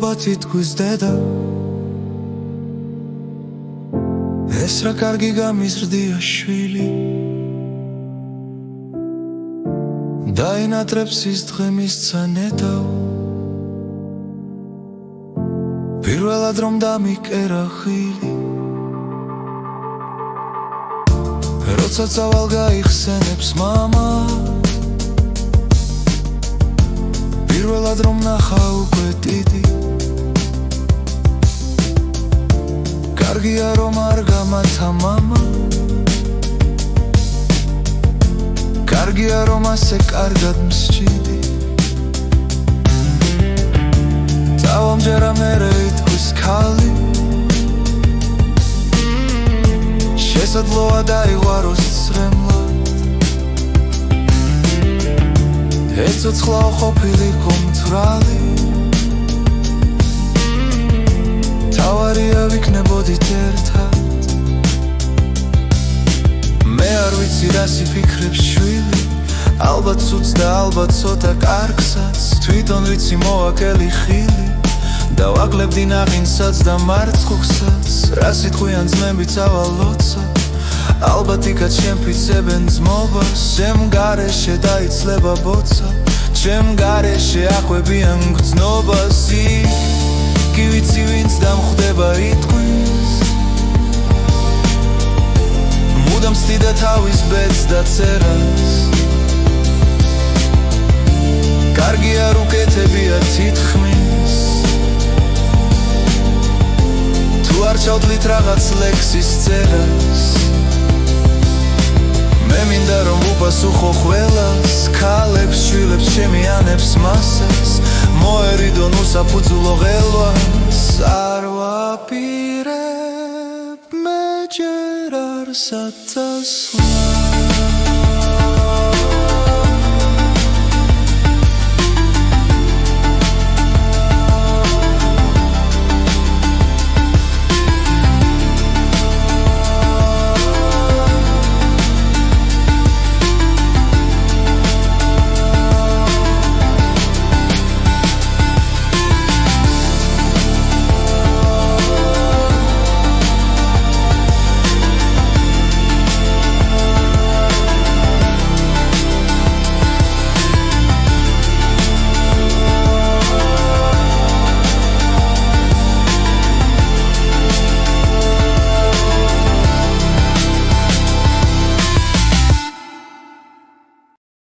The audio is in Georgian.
მადლობა თითქოს დედა ეს რა კარგი გამიზრდია შვილი დაინატრებს ის დღე მისცა ნედაო პირველად რომ დამიკერა ხილი როცა წავალ გაიხსენებს მამა პირველად რომ ნახა უკვე დიდი კარგია რომ არ გამათა მამა კარგია რომ ასე კარგად მსჯიდი დავამჯერა მერე იტყვის ქალი შესაძლოა დაიღვაროს ცრემლად ეცოცხლაო ყოფილიყო მთვრალი თავარია ვიქნებოდით ერთად მე არ ვიცი რას იფიქრებს შვილი ალბათ ცუდს და ალბათ ცოტა კარგსაც თვითონ ვიცი მოაკელი ხილი დავაკლებდი ნაღინსაც და მარცხუხსაც რა სიტყვიან ძმები წავალოცა ალბათ იქაც შემფიცებენ ძმობას ჩემ გარეშე დაიცლება ბოცა ჩემ გარეშე აყვებიან გრძნობას კი ვიცი ვინც დამხვდება იტყვის მუდამ სდიდა თავის ბედს და წერას კარგია რუკეთებია თითქმის თუ არ ჩავთვლით რაღაც ლექსის წერას მე მინდა რომ უპასუხო ყველას ქალებს, შვილებს, შემიანებს მასას მოერიდონ უსაფუძვლო ღელვას არ ვაპირებ მე ჯერ არსად დასვლა